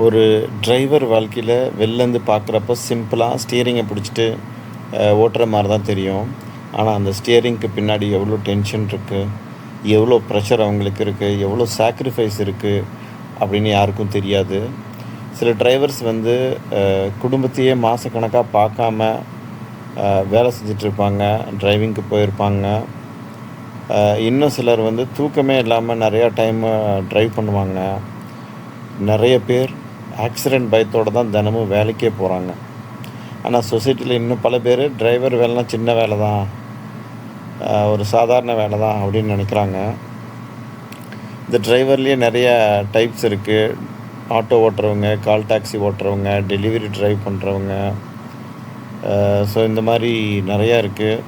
ஒரு டிரைவர் வாழ்க்கையில் வெளிலேருந்து பார்க்குறப்ப சிம்பிளாக ஸ்டியரிங்கை பிடிச்சிட்டு ஓட்டுற மாதிரி தான் தெரியும். ஆனால் அந்த ஸ்டியரிங்க்கு பின்னாடி எவ்வளோ டென்ஷன் இருக்குது, எவ்வளோ ப்ரெஷர் அவங்களுக்கு இருக்குது, எவ்வளோ சாக்ரிஃபைஸ் இருக்குது அப்படின்னு யாருக்கும் தெரியாது. சில டிரைவர்ஸ் வந்து குடும்பத்தையே மாதக்கணக்காக பார்க்காம வேலை செஞ்சிட்ருப்பாங்க, டிரைவிங்க்கு போயிருப்பாங்க. இன்னும் சிலர் வந்து தூக்கமே இல்லாமல் நிறையா டைமு ட்ரைவ் பண்ணுவாங்க. நிறைய பேர் ஆக்சிடெண்ட் பயத்தோடு தான் தினமும் வேலைக்கே போகிறாங்க. ஆனால் சொசைட்டியில் இன்னும் பல பேர் டிரைவர் வேலைனா சின்ன வேலை தான், ஒரு சாதாரண வேலை தான் அப்படின்னு நினைக்கிறாங்க. இந்த டிரைவர்லேயே நிறைய டைப்ஸ் இருக்குது. ஆட்டோ ஓட்டுறவங்க, கால் டாக்ஸி ஓட்டுறவங்க, டெலிவரி ட்ரைவ் பண்ணுறவங்க. ஸோ இந்த மாதிரி நிறையா இருக்குது.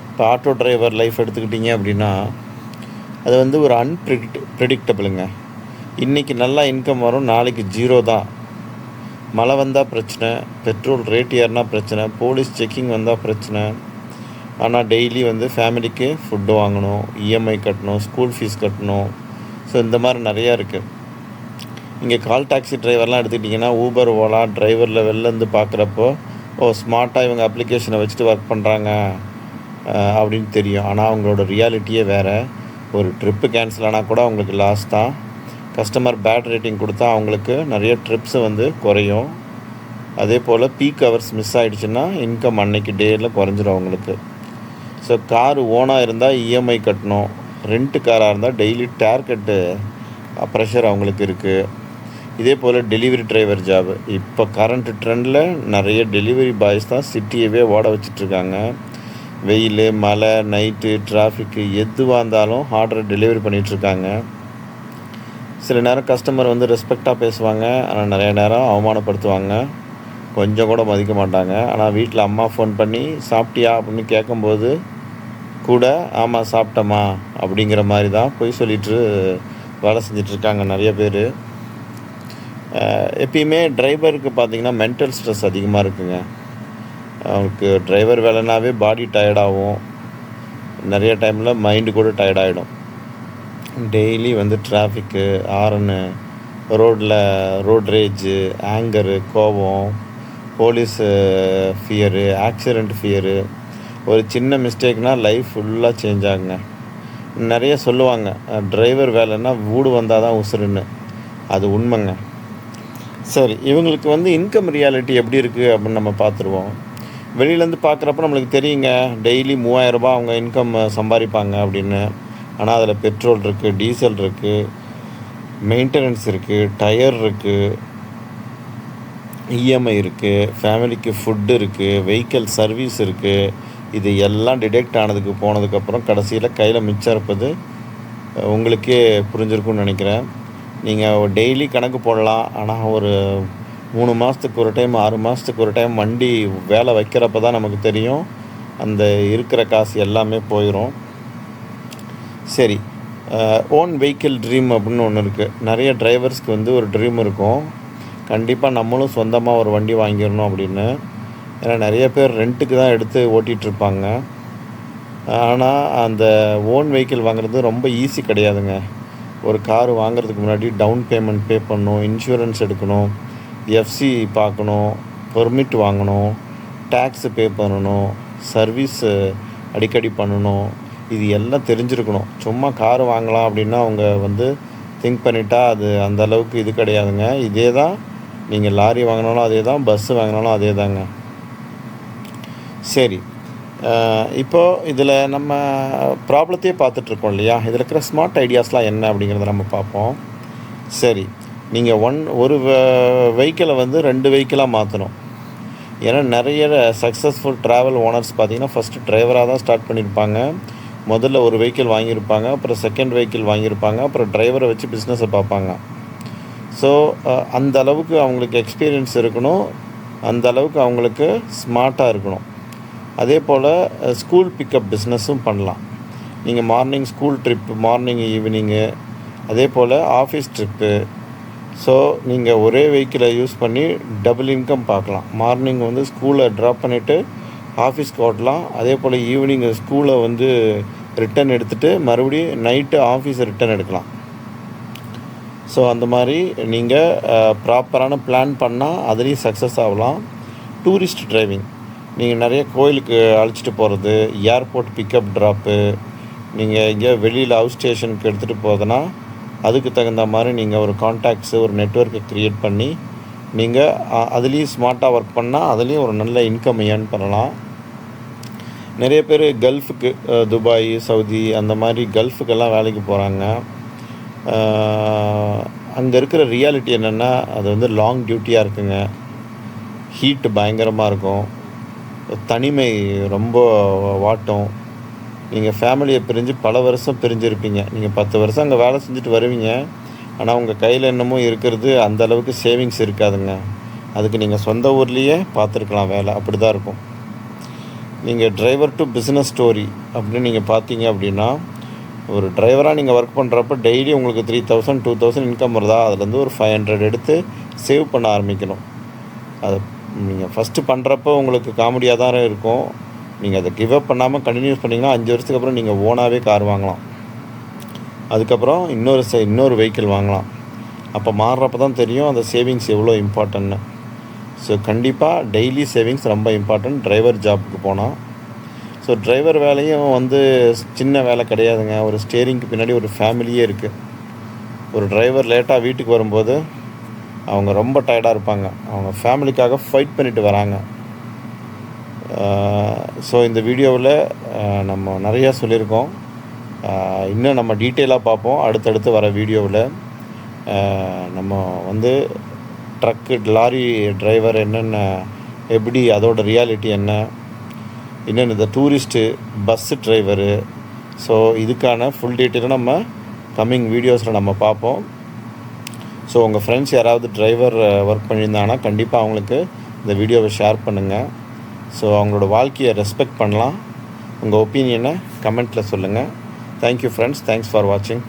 இப்போ ஆட்டோ டிரைவர் லைஃப் எடுத்துக்கிட்டிங்க அப்படின்னா அது வந்து ஒரு ப்ரெடிக்டபிளுங்க. இன்றைக்கி நல்லா இன்கம் வரும், நாளைக்கு ஜீரோ தான். மழை வந்தால் பிரச்சனை, பெட்ரோல் ரேட் ஏறினா பிரச்சனை, போலீஸ் செக்கிங் வந்தால் பிரச்சனை. ஆனால் டெய்லி வந்து ஃபேமிலிக்கு ஃபுட்டு வாங்கணும், இஎம்ஐ கட்டணும், ஸ்கூல் ஃபீஸ் கட்டணும். ஸோ இந்த மாதிரி நிறையா இருக்குது. இங்கே கால் டாக்ஸி டிரைவர்லாம் எடுத்துக்கிட்டிங்கன்னா ஊபர், ஓலா டிரைவரில் வெளிலேருந்து பார்க்குறப்போ ஸ்மார்ட்டாக இவங்க அப்ளிகேஷனை வச்சுட்டு ஒர்க் பண்ணுறாங்க அப்படின்னு தெரியும். ஆனால் அவங்களோட ரியாலிட்டியே வேறு. ஒரு ட்ரிப்பு கேன்சல் ஆனால் கூட அவங்களுக்கு லாஸ் தான். கஸ்டமர் பேட் ரேட்டிங் கொடுத்தா அவங்களுக்கு நிறைய ட்ரிப்ஸு வந்து குறையும். அதே போல் பீக் ஹவர்ஸ் மிஸ் ஆகிடுச்சுன்னா இன்கம் அன்னைக்கு டேயில் குறைஞ்சிரும் அவங்களுக்கு. ஸோ காரு ஓனாக இருந்தால் இஎம்ஐ கட்டணும், ரெண்ட்டு காராக இருந்தால் டெய்லி டேர் கட்டு ப்ரெஷர் அவங்களுக்கு இருக்குது. இதே போல் டெலிவரி டிரைவர் ஜாபு இப்போ கரண்ட் ட்ரெண்டில் நிறைய டெலிவரி பாய்ஸ் தான் சிட்டியவே ஓட வச்சிட்ருக்காங்க. வெயில், மழை, நைட்டு, டிராஃபிக்கு எதுவாக இருந்தாலும் ஆர்டரை டெலிவரி பண்ணிகிட்ருக்காங்க. சில நேரம் கஸ்டமர் வந்து ரெஸ்பெக்டாக பேசுவாங்க, ஆனால் நிறைய நேரம் அவமானப்படுத்துவாங்க, கொஞ்சம் கூட மதிக்க மாட்டாங்க. ஆனால் வீட்டில் அம்மா ஃபோன் பண்ணி சாப்பிட்டியா அப்படின்னு கேட்கும்போது கூட ஆமாம் சாப்பிட்டம்மா அப்படிங்கிற மாதிரி தான் போய் சொல்லிட்டு வேலை செஞ்சிட்ருக்காங்க நிறைய பேர். எப்பயுமே டிரைவருக்கு பார்த்திங்கன்னா மென்டல் ஸ்ட்ரெஸ் அதிகமாக இருக்குங்க. அவங்களுக்கு டிரைவர் வேலைனாவே பாடி டயர்டாகும், நிறைய டைமில் மைண்டு கூட டயர்டாகிடும். டெய்லி வந்து டிராஃபிக்கு, ஹாரனு, ரோட் ரேஜு, ஆங்கரு, கோபம், போலீஸு ஃபியரு, ஆக்சிடெண்ட் ஃபியரு. ஒரு சின்ன மிஸ்டேக்னால் லைஃப் ஃபுல்லாக சேஞ்ச் ஆகுங்க. நிறைய சொல்லுவாங்க டிரைவர் வேலைன்னா வீடு வந்தால் தான் உசுருன்னு. அது உண்மைங்க. சரி, இவங்களுக்கு வந்து இன்கம் ரியாலிட்டி எப்படி இருக்குது அப்படின்னு நம்ம பார்த்துருவோம். வெளியிலேருந்து பார்க்குறப்ப நம்மளுக்கு தெரியுங்க, டெய்லி 3000 ரூபாய் அவங்க இன்கம் சம்பாதிப்பாங்க அப்படின்னு. ஆனால் அதில் பெட்ரோல் இருக்குது, டீசல் இருக்குது, மெயின்டெனன்ஸ் இருக்குது, டயர் இருக்குது, இஎம்ஐ இருக்குது, ஃபேமிலிக்கு ஃபுட்டு இருக்குது, வெஹிக்கிள் சர்வீஸ் இருக்குது. இது எல்லாம் டிடெக்ட் போனதுக்கப்புறம் கடைசியில் கையில் மிச்சம் இருப்பது உங்களுக்கே புரிஞ்சிருக்குன்னு நினைக்கிறேன். நீங்கள் டெய்லி கணக்கு போடலாம், ஆனால் ஒரு 3 மாதத்துக்கு ஒரு டைம், 6 மாதத்துக்கு ஒரு டைம் வண்டி வேலை வைக்கிறப்ப தான் நமக்கு தெரியும் அந்த இருக்கிற காசு எல்லாமே போயிடும். சரி, ஓன் வெஹிக்கிள் ட்ரீம் அப்படின்னு ஒன்று இருக்குது. நிறைய டிரைவர்ஸ்க்கு வந்து ஒரு ட்ரீம் இருக்கும், கண்டிப்பாக நம்மளும் சொந்தமாக ஒரு வண்டி வாங்கிடணும் அப்படின்னு. ஏன்னா நிறைய பேர் ரெண்ட்டுக்கு தான் எடுத்து ஓட்டிகிட்ருப்பாங்க. ஆனால் அந்த ஓன் வெஹிக்கிள் வாங்குறது ரொம்ப ஈஸி கிடையாதுங்க. ஒரு கார் வாங்குறதுக்கு முன்னாடி டவுன் பேமெண்ட் பே பண்ணணும், இன்சூரன்ஸ் எடுக்கணும், எஃப்சி பார்க்கணும், பெர்மிட் வாங்கணும், டேக்ஸு பே பண்ணணும், சர்வீஸு அடிக்கடி பண்ணணும். இது எல்லாம் தெரிஞ்சிருக்கணும். சும்மா கார் வாங்கலாம் அப்படின்னா அவங்க வந்து திங்க் பண்ணிட்டா அது அந்த அளவுக்கு இது கிடையாதுங்க. இதே தான் நீங்கள் லாரி வாங்கினாலும் அதே தான், பஸ்ஸு வாங்கினாலும் அதே தாங்க. சரி, இப்போது இதில் நம்ம ப்ராப்ளத்தையே பார்த்துட்ருக்கோம் இல்லையா? இதில் இருக்கிற ஸ்மார்ட் ஐடியாஸ்லாம் என்ன அப்படிங்கிறத நம்ம பார்ப்போம். சரி, நீங்கள் ஒரு வெஹிக்கிளை வந்து 2 வெஹிக்கிளாக மாற்றணும். ஏன்னா நிறைய சக்ஸஸ்ஃபுல் ட்ராவல் ஓனர்ஸ் பார்த்திங்கன்னா ஃபஸ்ட்டு டிரைவராக தான் ஸ்டார்ட் பண்ணியிருப்பாங்க. முதல்ல ஒரு வெஹிக்கிள் வாங்கியிருப்பாங்க, அப்புறம் செகண்ட் வெஹிக்கிள் வாங்கியிருப்பாங்க, அப்புறம் டிரைவரை வச்சு பிஸ்னஸை பார்ப்பாங்க. ஸோ அந்த அளவுக்கு அவங்களுக்கு எக்ஸ்பீரியன்ஸ் இருக்கணும், அந்த அளவுக்கு அவங்களுக்கு ஸ்மார்ட்டாக இருக்கணும். அதே போல் ஸ்கூல் பிக்கப் பிஸ்னஸும் பண்ணலாம். நீங்கள் மார்னிங் ஸ்கூல் ட்ரிப்பு, மார்னிங் ஈவினிங்கு, அதே போல் ஆஃபீஸ் ட்ரிப்பு. ஸோ நீங்கள் ஒரே வெஹிக்கிளை யூஸ் பண்ணி டபுள் இன்கம் பார்க்கலாம். மார்னிங் வந்து ஸ்கூலை ட்ராப் பண்ணிவிட்டு ஆஃபீஸ்க்கு ஓட்டலாம், அதே போல் ஈவினிங் ஸ்கூலை வந்து ரிட்டன் எடுத்துகிட்டு மறுபடியும் நைட்டு ஆஃபீஸை ரிட்டன் எடுக்கலாம். ஸோ அந்த மாதிரி நீங்கள் ப்ராப்பரான பிளான் பண்ணால் அதுலேயும் சக்ஸஸ் ஆகலாம். டூரிஸ்ட் டிரைவிங், நீங்கள் நிறைய கோயிலுக்கு அழைச்சிட்டு போகிறது, ஏர்போர்ட் பிக்கப் ட்ராப்பு, நீங்கள் எங்கேயோ வெளியில் ஹவுஸ் ஸ்டேஷனுக்கு எடுத்துகிட்டு போகிறதுனா அதுக்கு தகுந்த மாதிரி நீங்கள் ஒரு கான்டாக்ட்ஸு, ஒரு நெட்வொர்க்கை க்ரியேட் பண்ணி நீங்கள் அதுலேயும் ஸ்மார்ட்டாக ஒர்க் பண்ணால் அதுலேயும் ஒரு நல்ல இன்கம் ஏர்ன் பண்ணலாம். நிறைய பேர் கல்ஃபுக்கு, துபாய், சவுதி அந்த மாதிரி கல்ஃபுக்கெல்லாம் வேலைக்கு போகிறாங்க. அங்கே இருக்கிற ரியாலிட்டி என்னென்னா அது வந்து லாங் டியூட்டியாக இருக்குங்க. ஹீட்டு பயங்கரமாக இருக்கும், தனிமை ரொம்ப வாட்டும். நீங்கள் ஃபேமிலியை பிரிஞ்சு பல வருஷம் பிரிஞ்சிருப்பீங்க. நீங்கள் 10 வருஷம் அங்கே வேலை செஞ்சுட்டு வருவீங்க, ஆனால் உங்கள் கையில் என்னமோ இருக்கிறது அந்தளவுக்கு சேவிங்ஸ் இருக்காதுங்க. அதுக்கு நீங்கள் சொந்த ஊர்லேயே பார்த்துருக்கலாம் வேலை, அப்படி தான் இருக்கும். நீங்கள் டிரைவர் டு பிஸ்னஸ் ஸ்டோரி அப்படின்னு நீங்கள் பார்த்தீங்க அப்படின்னா, ஒரு டிரைவராக நீங்கள் ஒர்க் பண்ணுறப்ப டெய்லி உங்களுக்கு 3000 2000 இன்கம் வருதா, அதுலேருந்து ஒரு 500 எடுத்து சேவ் பண்ண ஆரம்பிக்கணும். அது நீங்கள் ஃபஸ்ட்டு பண்ணுறப்போ உங்களுக்கு காமெடியாக தான் இருக்கும். நீங்கள் அதை கிவ் அப் பண்ணாமல் கண்டினியூஸ் பண்ணிங்கன்னா 5 வருஷத்துக்கு அப்புறம் நீங்கள் ஓனாகவே கார் வாங்கலாம். அதுக்கப்புறம் இன்னொரு வெஹிக்கிள் வாங்கலாம். அப்போ மாறுறப்ப தான் தெரியும் அந்த சேவிங்ஸ் எவ்வளோ இம்பார்ட்டன்ட்னு. ஸோ கண்டிப்பாக டெய்லி சேவிங்ஸ் ரொம்ப இம்பார்ட்டன்ட் டிரைவர் ஜாப்புக்கு போனால். ஸோ டிரைவர் வேலையும் வந்து சின்ன வேலை கிடையாதுங்க. ஒரு ஸ்டேரிங்க்கு பின்னாடி ஒரு ஃபேமிலியே இருக்குது. ஒரு டிரைவர் லேட்டாக வீட்டுக்கு வரும்போது அவங்க ரொம்ப டயர்டாக இருப்பாங்க. அவங்க ஃபேமிலிக்காக ஃபைட் பண்ணிட்டு வராங்க. ஸோ இந்த வீடியோவில் நம்ம நிறையா சொல்லியிருக்கோம். இன்னும் நம்ம டீட்டெயிலாக பார்ப்போம் அடுத்தடுத்து வர வீடியோவில். நம்ம வந்து ட்ரக்கு, லாரி டிரைவர் என்னென்ன, எப்படி அதோட ரியாலிட்டி என்ன, இன்னொன்று இந்த டூரிஸ்ட்டு, பஸ்ஸு டிரைவரு. ஸோ இதுக்கான ஃபுல் டீட்டெயிலும் நம்ம கம்மிங் வீடியோஸில் நம்ம பார்ப்போம். ஸோ உங்கள் ஃப்ரெண்ட்ஸ் யாராவது டிரைவர் ஒர்க் பண்ணியிருந்தாங்கன்னா கண்டிப்பாக அவங்களுக்கு இந்த வீடியோவை ஷேர் பண்ணுங்கள். ஸோ அவங்களோட வாழ்க்கையை ரெஸ்பெக்ட் பண்ணலாம். உங்கள் ஒப்பீனியனை கமெண்ட்டில் சொல்லுங்கள். தேங்க்யூ ஃப்ரெண்ட்ஸ், தேங்க்ஸ் ஃபார் வாட்சிங்.